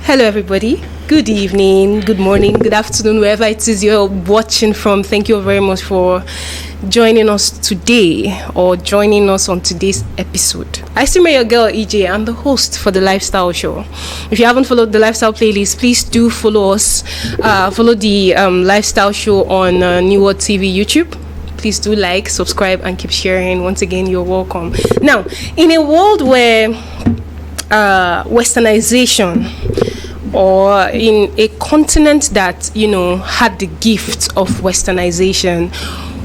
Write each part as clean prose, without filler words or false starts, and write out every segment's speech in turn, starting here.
Hello, everybody. Good evening, good morning, good afternoon, wherever it is you're watching from. Thank you very much for joining us today or joining us on today's episode. I still your girl EJ. I'm the host for the Lifestyle Show. If you haven't followed the Lifestyle playlist, please do follow us. Follow the Lifestyle Show on Notre TV YouTube. Please do like, subscribe, and keep sharing. Once again, you're welcome. Now, in a world where westernization, or in a continent that, had the gift of westernization,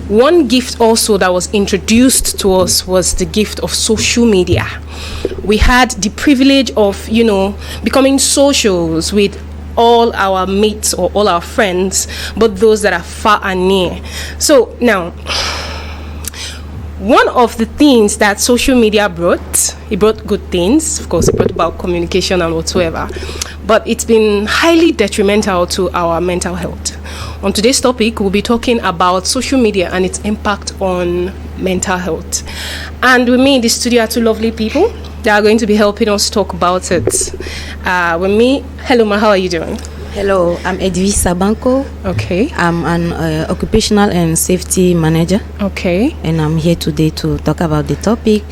one gift also that was introduced to us was the gift of social media. We had the privilege of, becoming socials with all our mates or all our friends, but those that are far and near. So now, one of the things that social media brought, it brought good things. Of course, it brought about communication and whatsoever, but it's been highly detrimental to our mental health. On today's topic, we'll be talking about social media and its impact on mental health. And with me in the studio are two lovely people that are going to be helping us talk about it. With me, hello Ma, how are you doing? Hello, I'm Edwisa Banko. Okay. I'm an occupational and safety manager. Okay. And I'm here today to talk about the topic.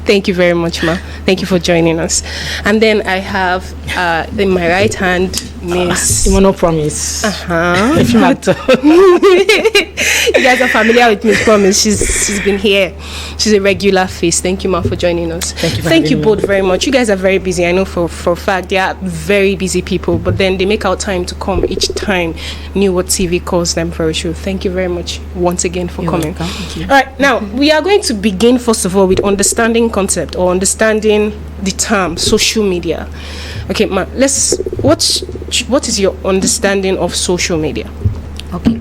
Thank you very much, Ma. Thank you for joining us. And then I have in my right hand, Miss no promise. If you you guys are familiar with Miss Promise. She's been here. She's a regular face. Thank you, Ma, for joining us. Thank you me. both very much. You guys are very busy. I know for a fact they are very busy people, but then they make out time to come each time Notre TV calls them for a show. Thank you very much once again for coming. Thank you. All right, now we are going to begin first of all with understanding concept or understanding the term social media. Okay, Ma, what is your understanding of social media? Okay,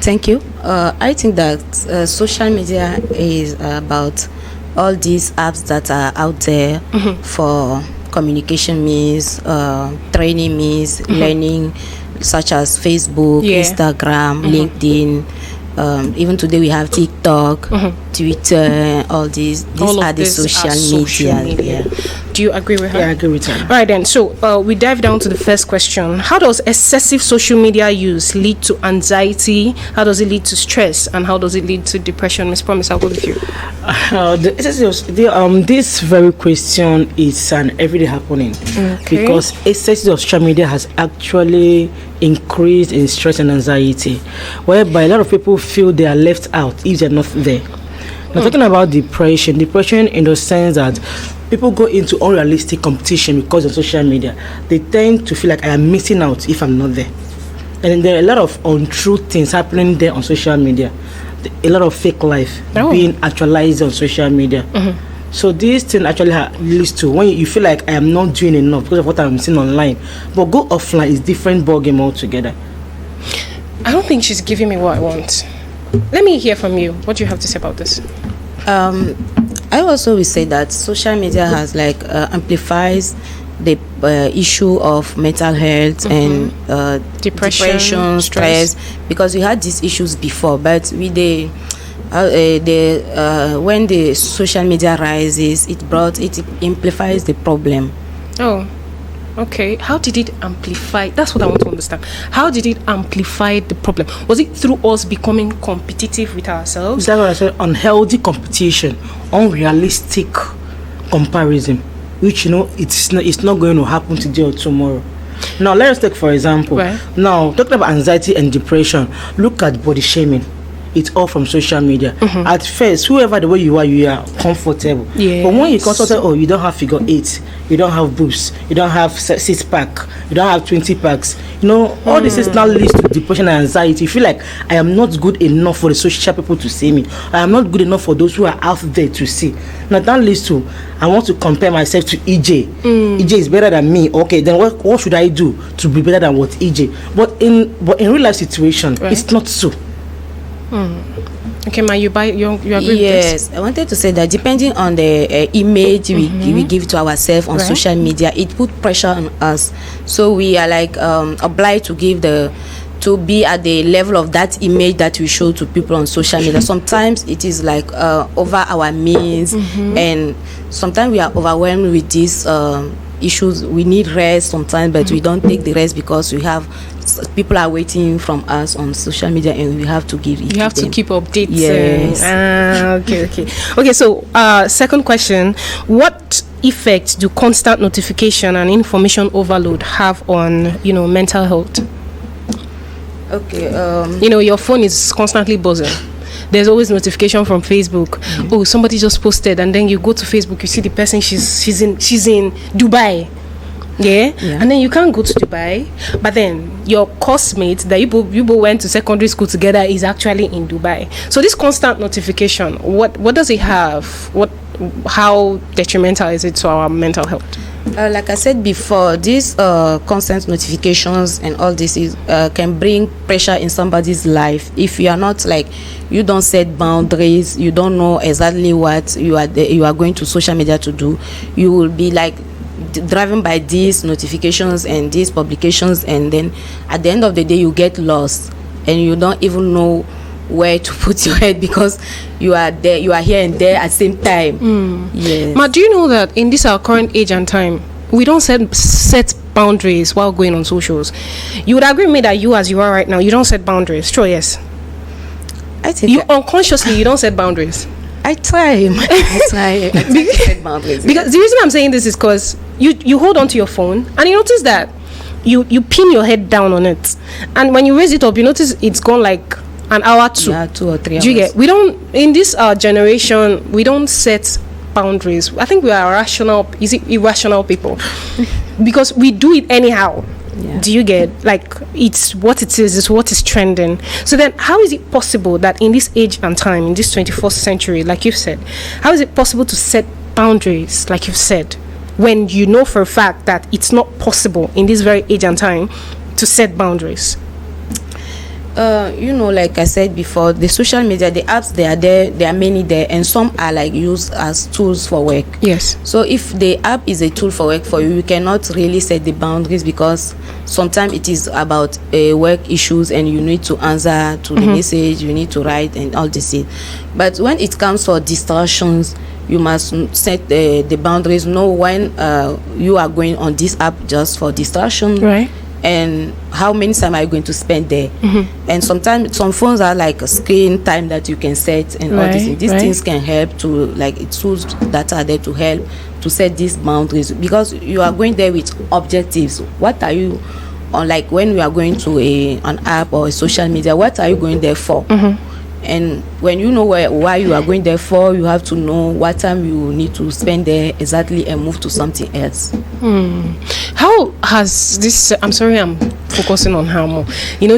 Thank you. I think that social media is about all these apps that are out there for communication means, training means, learning, such as Facebook, Instagram, LinkedIn. Even today we have TikTok, Twitter, all these. These are the social media. Do you agree with her? Yeah, I agree with her. All right then. So we dive down to the first question. How does excessive social media use lead to anxiety? How does it lead to stress? And how does it lead to depression? Miss Promise, I'll go with you. This very question is an everyday happening because excessive of social media has actually increased in stress and anxiety, whereby a lot of people feel they are left out if they're not there. Now, talking about depression in the sense that people go into unrealistic competition because of social media. They tend to feel like I am missing out if I'm not there. And there are a lot of untrue things happening there on social media. A lot of fake life being actualized on social media. So this thing actually leads to when you feel like I am not doing enough because of what I'm seeing online. But go offline is different ballgame altogether. I don't think she's giving me what I want. Let me hear from you. What do you have to say about this? I also will say that social media has amplifies the issue of mental health and depression, stress, because we had these issues before, but with when the social media rises, it amplifies the problem. Oh, okay. How did it amplify? That's what I want to understand. How did it amplify the problem? Was it through us becoming competitive with ourselves? That's what I said. Unhealthy competition, unrealistic comparison, which it's not going to happen today or tomorrow. Now let us take for example. Now talking about anxiety and depression, look at body shaming. It's all from social media. At first, whoever the way you are comfortable. But when you consider, you don't have figure 8, you don't have boobs, you don't have 6-pack, you don't have 20 packs. All this is now leads to depression and anxiety. You feel like I am not good enough for the social people to see me. I am not good enough for those who are out there to see. Now that leads to I want to compare myself to EJ. EJ is better than me. Okay, then what should I do to be better than what EJ? But in real life situation, it's not so. Okay, Ma, you agree with this? Yes, I wanted to say that depending on the image we give to ourselves on social media, it put pressure on us. So we are obliged to be at the level of that image that we show to people on social media. Sometimes it is over our means, and sometimes we are overwhelmed with this issues, we need rest sometimes, but we don't take the rest because people are waiting from us on social media, and we have to give it. You have to keep updates. Yes. Okay. So, second question: what effect do constant notification and information overload have on mental health? Okay. Your phone is constantly buzzing. There's always notification from Facebook. Oh, somebody just posted, and then you go to Facebook, you see the person. She's in Dubai. Yeah? And then you can't go to Dubai, but then your coursemate that you both went to secondary school together is actually in Dubai. So this constant notification, what does it have? How detrimental is it to our mental health? Like I said before, these constant notifications and all this can bring pressure in somebody's life. If you are not you don't set boundaries, you don't know exactly what you are going to social media to do, you will be driven by these notifications and these publications, and then at the end of the day you get lost and you don't even know where to put your head because you are here and there at the same time. Yes. Ma, do you know that in this our current age and time, we don't set boundaries while going on socials? You would agree with me that you, as you are right now, you don't set boundaries. True? Yes. I think you unconsciously you don't set boundaries. I try to set boundaries. Because the reason I'm saying this is because you hold on to your phone and you notice that you pin your head down on it, and when you raise it up, you notice it's gone like an hour, 2 or 3 hours. Do you get? We don't, in this generation, we don't set boundaries. I think we are irrational people because we do it anyhow. Yeah. Do you get? It's what it is, it's what is trending. So then how is it possible that in this age and time, in this 21st century, like you've said, how is it possible to set boundaries, like you've said, when you know for a fact that it's not possible in this very age and time to set boundaries? Like I said before, the social media, the apps, they are there, there are many there, and some are used as tools for work. Yes. So if the app is a tool for work for you, you cannot really set the boundaries because sometimes it is about work issues and you need to answer to the message, you need to write and all this. But when it comes for distractions, you must set the boundaries. Know when you are going on this app just for distraction. Right. And how many time are you going to spend there? And sometimes some phones are like a screen time that you can set and all these things can help to it's tools that are there to help to set these boundaries because you are going there with objectives. What are you on, when you are going to an app or a social media, what are you going there for? And when you know why you are going there for, you have to know what time you need to spend there exactly and move to something else. How has this, I'm sorry I'm focusing on her more.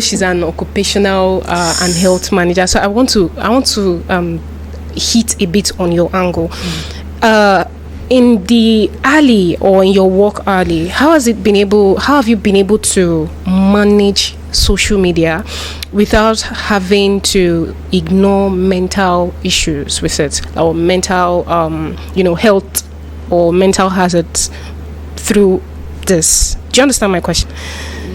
She's an occupational and health manager. So I want to hit a bit on your angle. In the alley or in your work alley, how have you been able to manage social media without having to ignore mental issues with it, or mental health or mental hazards through this? Do you understand my question?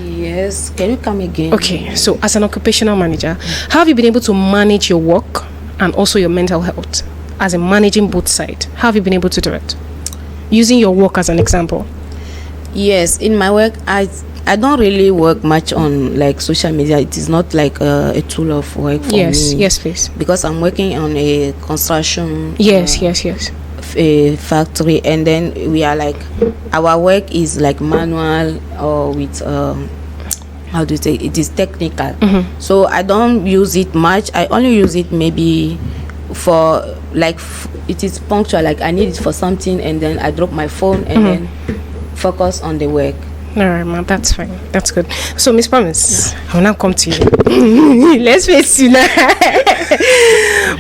Yes. Can you come again? Okay. So as an occupational manager, how have you been able to manage your work and also your mental health? As in managing both sides, how have you been able to do it? Using your work as an example. Yes, in my work, I don't really work much on social media. It is not a tool of work for me. Yes, please. Because I'm working on a construction. Yes. A factory, and then we are our work is manual or with how do you say it is technical. So I don't use it much. I only use it maybe for it is punctual, I need it for something, and then I drop my phone and then focus on the work. All right, ma'am, that's fine. That's good. So, Miss Promise, I will now come to you. Let's face it now.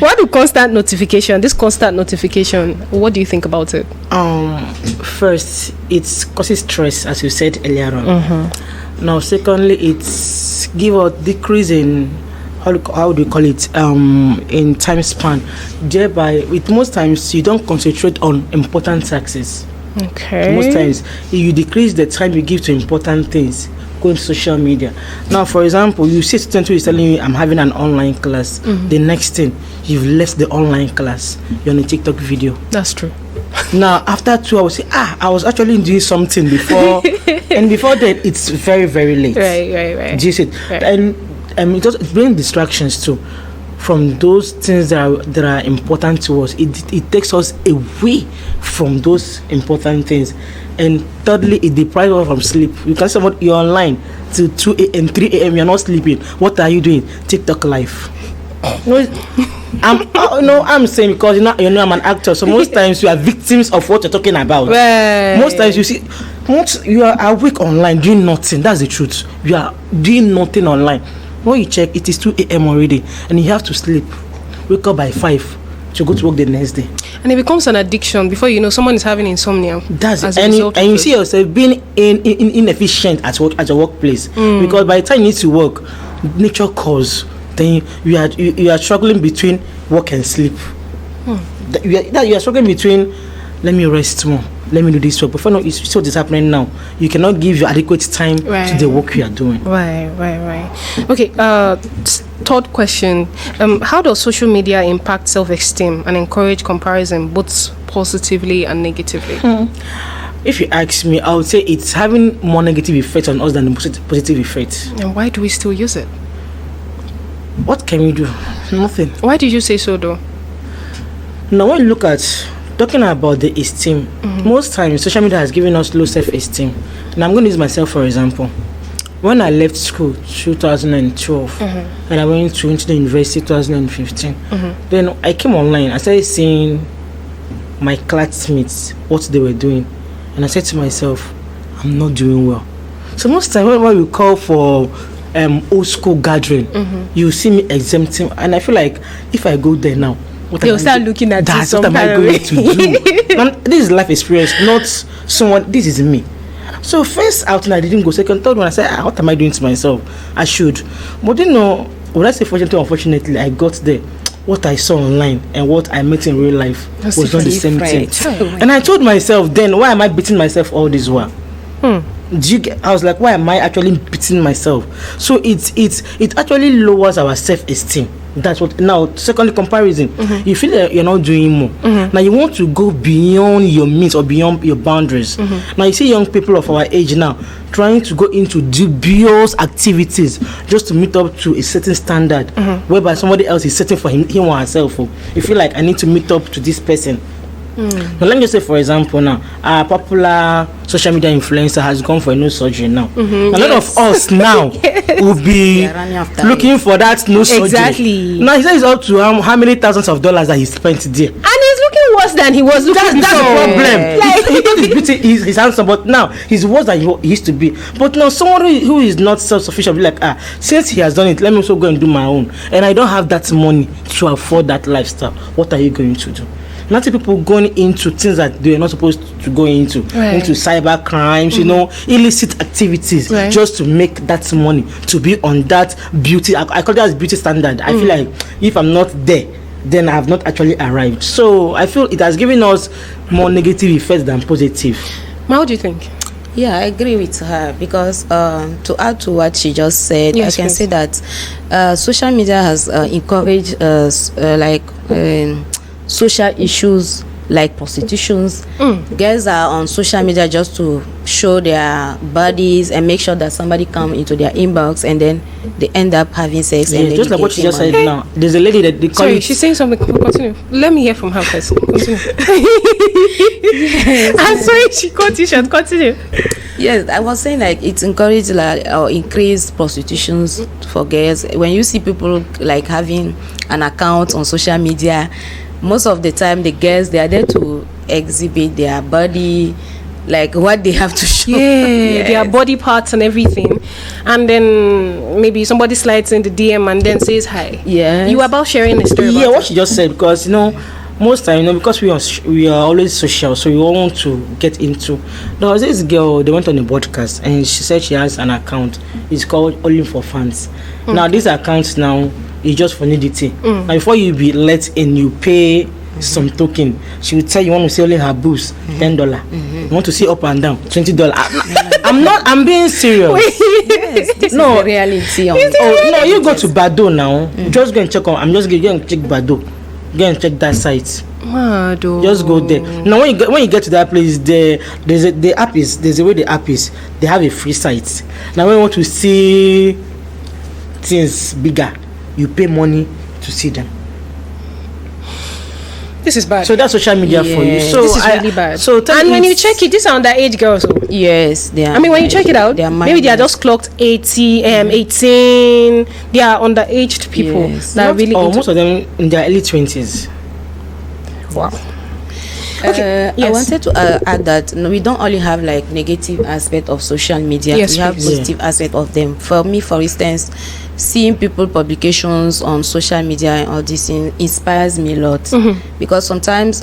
What do constant notification? This constant notification, what do you think about it? First, it causes stress, as you said earlier on. Now, secondly, it's decrease in how do you call it in time span. Thereby, with most times you don't concentrate on important tasks. Okay. Most times you decrease the time you give to important things. Going to social media. Now, for example, you see a student who is telling you, I'm having an online class. The next thing, you've left the online class. You're on a TikTok video. That's true. Now after 2 hours, say, I was actually doing something before, and before that, it's very, very late. Right. Do you see it? Right. And it brings distractions too from those things that are important to us. It takes us away from those important things. And thirdly, it deprives us from sleep. You can say what you're online till 2 a.m., 3 a.m. You're not sleeping. What are you doing? TikTok live. I'm saying because you know I'm an actor, so most times you are victims of what you're talking about. Right. Most times you see, you are awake online doing nothing. That's the truth. You are doing nothing online. When you check, it is 2 a.m. already, and you have to sleep. Wake up by 5 to go to work the next day. And it becomes an addiction. Before you know, someone is having insomnia. That's it. And you see yourself being inefficient at your workplace. Because by the time you need to work, nature calls. Then you are struggling between work and sleep. You are struggling between, let me rest more, let me do this work. Before you see what is happening now, you cannot give your adequate time to the work you are doing. Right. Okay, third question. How does social media impact self-esteem and encourage comparison, both positively and negatively? If you ask me, I would say it's having more negative effects on us than the positive effects. And why do we still use it? What can we do? Nothing. Why did you say so though? Now when you look at talking about the esteem, most times social media has given us low self-esteem. And I'm going to use myself for example. When I left school 2012 and I went to the university 2015, then I came online. I started seeing my classmates, what they were doing, and I said to myself, I'm not doing well. So most times when we call for old school gathering, you see me exempting, and I feel like if I go there now, they'll start looking at you. What am I going to do? Man, this is life experience, not someone. This is me. So first out, I didn't go. Second, third one, I said, what am I doing to myself? I should. But when I say fortunately, unfortunately, I got there. What I saw online and what I met in real life was not the same thing. And I told myself then, why am I beating myself all this while? I was like, why am I actually beating myself? So it actually lowers our self-esteem. That's what. Now, secondly, comparison. You feel that you're not doing more. Now you want to go beyond your means or beyond your boundaries. Now you see young people of our age now trying to go into dubious activities just to meet up to a certain standard, whereby somebody else is setting for him or herself. You feel like I need to meet up to this person. Now let me just say, for example, now a popular social media influencer has gone for a nose surgery now. A lot of us now will be looking for that nose surgery. Now he says it's up to how many thousands of dollars that he spent there, and he's looking worse than he was looking. That's the problem. Like, he thought his beauty is handsome, but now he's worse than he used to be. But now someone who is not self-sufficient will be like, since he has done it, let me also go and do my own, and I don't have that money to afford that lifestyle. What are you going to do? Not people going into things that they are not supposed to go into cyber crimes, illicit activities, just to make that money, to be on that beauty. I call that as beauty standard. I feel like if I'm not there, then I have not actually arrived. So I feel it has given us more negative effects than positive. Ma, what do you think? Yeah, I agree with her because to add to what she just said, I can say that social media has encouraged social issues like prostitutions. Girls are on social media just to show their bodies and make sure that somebody come into their inbox, and then they end up having sex. And just like what she just said now. There's a lady that they call. Sorry, she's saying something. Continue. Let me hear from her first. Continue. I'm sorry, she continued. Continue. Yes, I was saying like it's encouraged or increased prostitutions for girls. When you see people like having an account on social media, most of the time the girls, they are there to exhibit their body, like what they have to show. Their body parts and everything. And then maybe somebody slides in the DM and then says hi. You were about sharing a story about what she just said, because most time, because we are always social, so we all want to get into. There was this girl, they went on a podcast and she said she has an account. It's called Only for Fans. Now this account now is just for nudity. Now before you be let in, you pay some token. She will tell you want to see only her boobs, $10. You want to see up and down, $20. I'm being serious. Yes, this is the reality. You go to Bado now. Just go and check on. I'm just going to check Bado. Go and check that site. Just go there. Now when you get to that place, there's a way the app is. They have a free site. Now when you want to see things bigger, you pay money to see them. This is bad. So that's social media for you. So this is really bad. So and when you check it, these are underage girls. Yes, they are. I mean, when you check it out, maybe they are just clocked 18. They are underaged people. Yes. That are really most of them in their early 20s. Wow. I wanted to add that we don't only have like negative aspect of social media. Yes, we have please. positive aspect of them. For me, for instance, seeing people publications on social media and all this inspires me a lot, because sometimes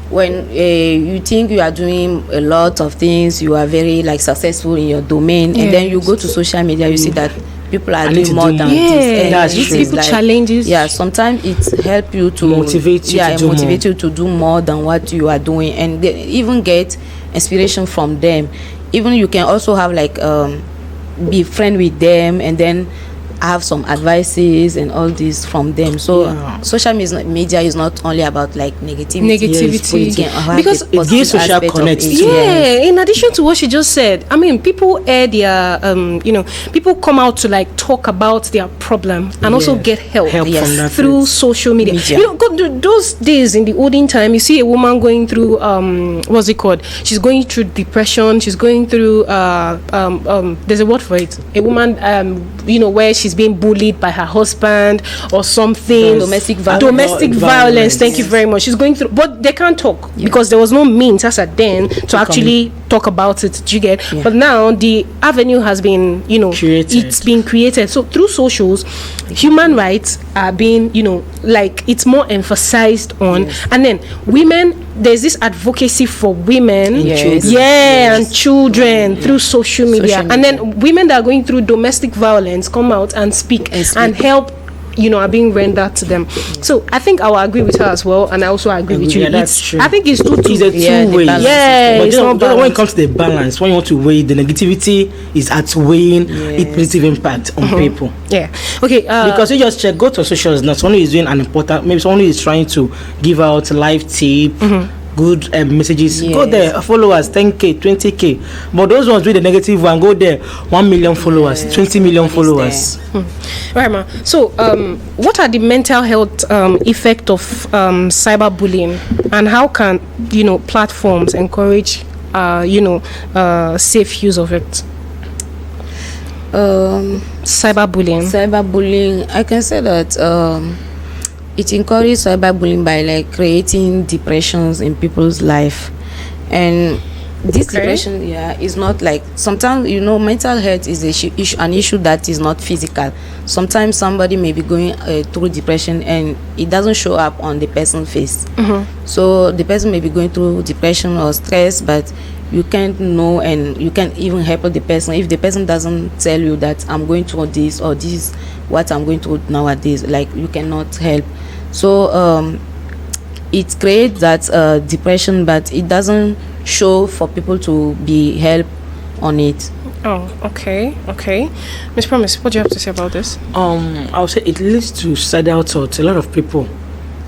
when you think you are doing a lot of things, you are very like successful in your domain, and then you go to social media, you see that people are doing more than this. And that's this true. is People like, challenges. yeah, sometimes it help you to motivate you to do more than what you are doing, and even get inspiration from them. Even you can also have like be friend with them, and then have some advices and all this from them. So social media is not only about like negativity. Because it gives social connect. In addition to what she just said, I mean, people air their people come out to like talk about their problem and also get help from that through place. social media. Those days in the olden time, you see a woman going through what's it called, she's going through depression, she's going through there's a word for it, a woman where she's being bullied by her husband or something. Domestic violence. Thank you very much. She's going through, but they can't talk because there was no means as at then to actually talk about it. Do you get? But now the avenue has been, created. It's been created. So through socials, human rights are being, like it's more emphasized on, and then women. There's this advocacy for women, and children through social media. And then women that are going through domestic violence come out and speak and help, are being rendered to them. So I think I will agree with her as well, and I also agree with you. Yeah, that's true. I think it's two. It's a two-way. But it's not when it comes to the balance, when you want to weigh, the negativity is outweighing its positive impact on people. Yeah. Okay. Because you just check, go to socials now. Someone is doing an important, maybe someone is trying to give out live tip, good messages. Go there, followers 10k, 20k. But those ones with the negative one, go there, 1 million followers, 20 million followers. Right, ma. So, what are the mental health effect of cyberbullying, and how can platforms encourage safe use of it? Cyberbullying, I can say that it encourages cyberbullying by like creating depressions in people's life. And this depression is not like, sometimes mental health is an issue that is not physical. Sometimes somebody may be going through depression and it doesn't show up on the person's face. So the person may be going through depression or stress, but you can't know, and you can't even help the person if the person doesn't tell you that I'm going through this, or this is what I'm going through nowadays. Like, you cannot help. So it creates that depression, but it doesn't show for people to be helped on it. Oh, okay. Miss Promise, what do you have to say about this? I would say it leads to suicidal thoughts. A lot of people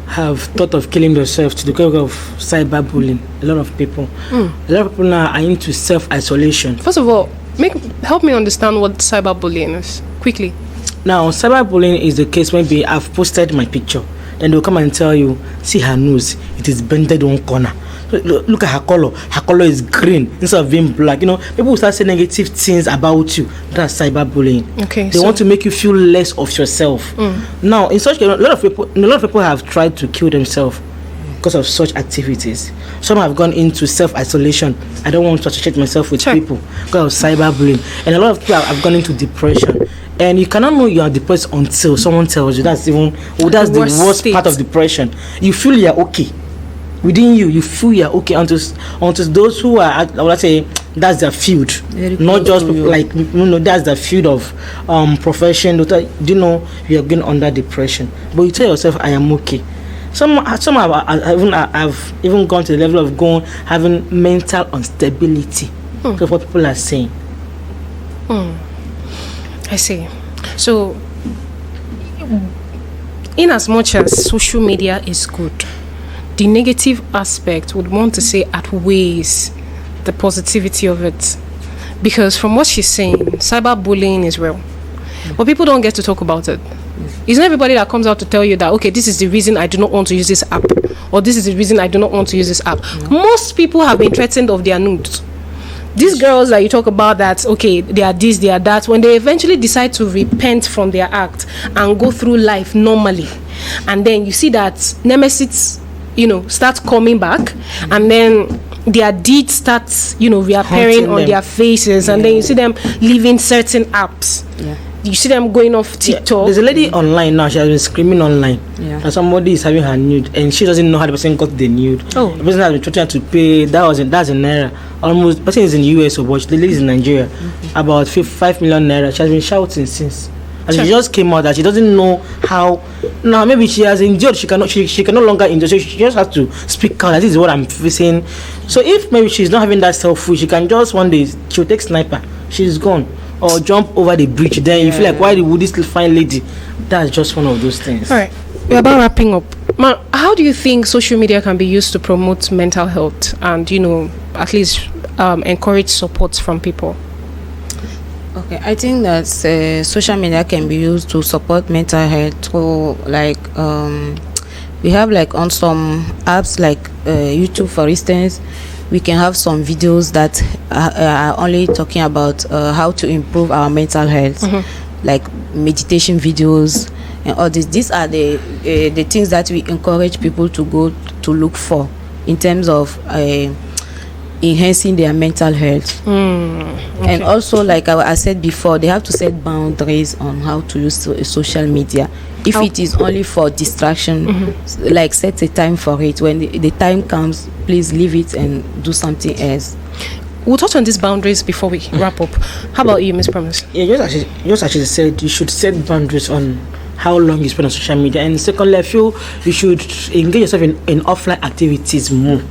have thought of killing themselves to the cause of cyberbullying. A lot of people. A lot of people now are into self-isolation. First of all, help me understand what cyberbullying is, quickly. Now, cyberbullying is the case when I've posted my picture, then they'll come and tell you, see her nose, it is bended one corner. Look at her color. Her color is green instead of being black. People will start saying negative things about you. That's cyberbullying. Okay. They want to make you feel less of yourself. Now, in such case, a lot of people have tried to kill themselves because of such activities. Some have gone into self-isolation. I don't want to associate myself with people because of cyberbullying. And a lot of people have gone into depression. And you cannot know you are depressed until someone tells you. That's the worst part of depression. You feel you're okay. Within you feel you're okay until those who are, I would say, that's their field. Not just like, that's the field of profession. You are going under depression. But you tell yourself, I am okay. Some have even gone to the level of having mental instability. That's what people are saying. I see. So, in as much as social media is good, the negative aspect would want to say outweighs the positivity of it. Because from what she's saying, cyberbullying is real. But people don't get to talk about it. It's not everybody that comes out to tell you that, okay, this is the reason I do not want to use this app, or this is the reason I do not want to use this app. Most people have been threatened of their nudes. These girls that you talk about that, okay, they are this, they are that, when they eventually decide to repent from their act and go through life normally, and then you see that nemesis, start coming back, and then their deeds start, reappearing on their faces, and then you see them leaving certain apps. You see them going off TikTok. There's a lady online now. She has been screaming online. And somebody is having her nude, and she doesn't know how the person got the nude. The person has been trying to pay. That's an error. Almost. The person is in the US, but the lady is in Nigeria. About 5 million naira. She has been shouting since. And she just came out that she doesn't know how. Now maybe she has endured. She can no longer endure. So she just has to speak out. This is what I'm facing. So if maybe she's not having that self-will, she can just one day she'll take sniper. She's gone. Or jump over the bridge. Then you feel like, why would this fine lady? That's just one of those things. All right, we're about wrapping up. Ma, how do you think social media can be used to promote mental health and at least encourage support from people? Okay, I think that social media can be used to support mental health through we have on some apps like YouTube, for instance. We can have some videos that are only talking about how to improve our mental health, like meditation videos and all this. These are the things that we encourage people to go to look for in terms of enhancing their mental health. Okay. And also, like I said before, they have to set boundaries on how to use social media. If it is only for distraction, like set a time for it. When the time comes, please leave it and do something else. We'll touch on these boundaries before we wrap up. How about you, Miss Promise? Yeah, just actually said you should set boundaries on how long you spend on social media. And secondly, I feel you should engage yourself in offline activities more.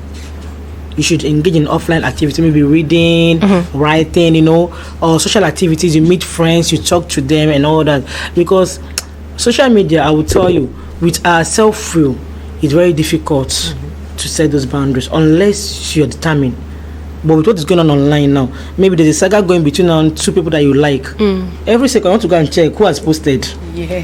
You should engage in offline activity, maybe reading, writing, or social activities. You meet friends, you talk to them and all that. Because social media, I will tell you, with our self-will, it's very difficult to set those boundaries unless you're determined. But with what is going on online now, maybe there's a saga going between two people that you like. Every second, I want to go and check who has posted.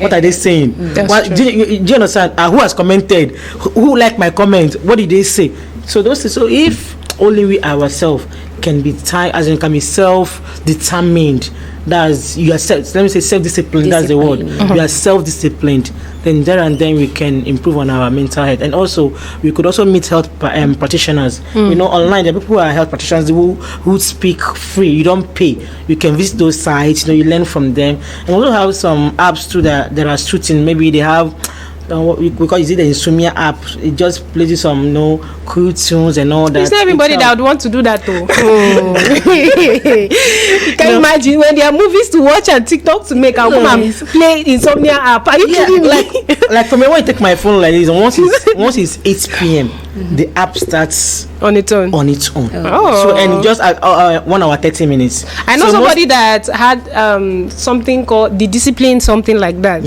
What are they saying? Do you understand? Who has commented? Who liked my comment? What did they say? So if only we ourselves can be can be self-determined, that's you are self-disciplined. That's the word. We are self-disciplined. Then there and then we can improve on our mental health, and also we could also meet health practitioners. Online there are people who are health practitioners who speak free. You don't pay. You can visit those sites. You learn from them, and we also have some apps too that are suiting. Maybe they have. Because it's the Insomnia app, it just plays some cool tunes and all that. It's not everybody that would want to do that though. You can imagine when there are movies to watch and TikTok to make, I'll come and play Insomnia app. Are you kidding me? Like for me, when I take my phone like this, once it's 8 p.m. the app starts on its own. So and just 1 hour 30 minutes. I know somebody that had something called the discipline, something like that.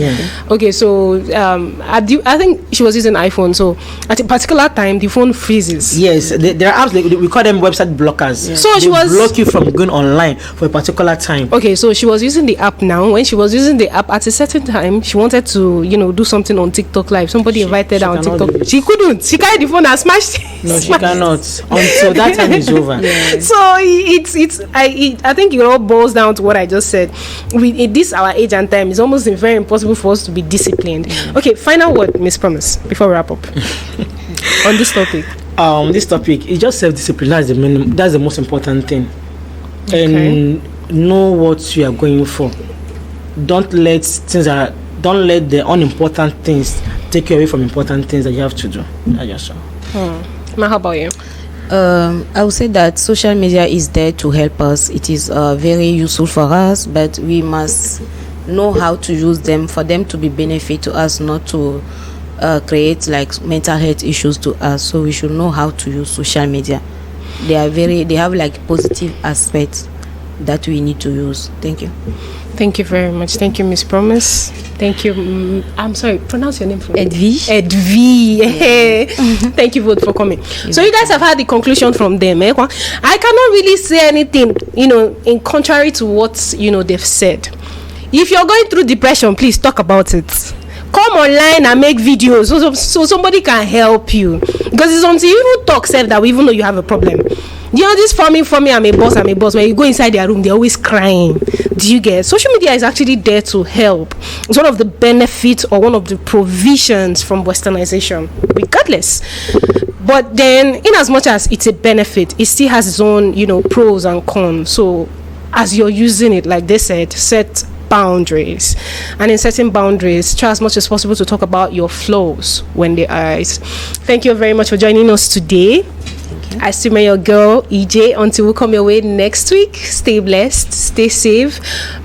Okay, so I think she was using iPhone, so at a particular time the phone freezes. Yes, there are apps we call them website blockers. So they block you from going online for a particular time. Okay, so she was using the app now. When she was using the app at a certain time, she wanted to do something on TikTok live. Somebody invited her on TikTok. She couldn't. She carried the phone and smashed it. No, she cannot until that time is over. So I think it all boils down to what I just said. With this our age and time, it's almost very impossible for us to be disciplined. Okay, final word, Miss Promise, before we wrap up on this topic. This topic is just self-discipline. That's the most important thing. And know what you are going for. Don't let the unimportant things take you away from important things that you have to do. That's just all. Ma, how about you? I would say that social media is there to help us. It is very useful for us, but we must know how to use them for them to be benefit to us, not to create mental health issues to us. So we should know how to use social media. They have positive aspects that we need to use. Thank you. Thank you very much. Thank you, Miss Promise. Thank you. I'm sorry, pronounce your name for me. Edvi. Thank you both for coming. So you guys have had the conclusion from them. I cannot really say anything, in contrary to what, they've said. If you're going through depression, please talk about it. Come online and make videos so somebody can help you. Because it's until you even talk self that we even know you have a problem. This for me, I'm a boss. When you go inside their room, they're always crying. Do you get? Social media is actually there to help. It's one of the benefits or one of the provisions from westernization, regardless. But then, in as much as it's a benefit, it still has its own, pros and cons. So, as you're using it, like they said, set boundaries, and in setting boundaries, try as much as possible to talk about your flaws when they arise. Thank you very much for joining us today. I still remain your girl EJ until we come your way next week. Stay blessed, stay safe,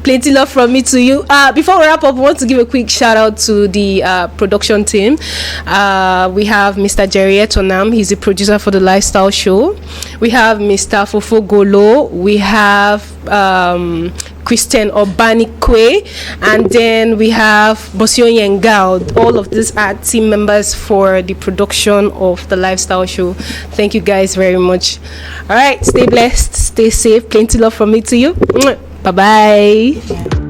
plenty love from me to you. Before we wrap up, I want to give a quick shout out to the production team. We have Mr. Jerry Etonam, he's the producer for the lifestyle show. We have Mr. Fofo Golo, we have Christian Obanikwe, and then we have Bosio Yengal. All of these are team members for the production of the lifestyle show. Thank you guys very much. All right, stay blessed, stay safe, plenty love from me to you. Bye bye.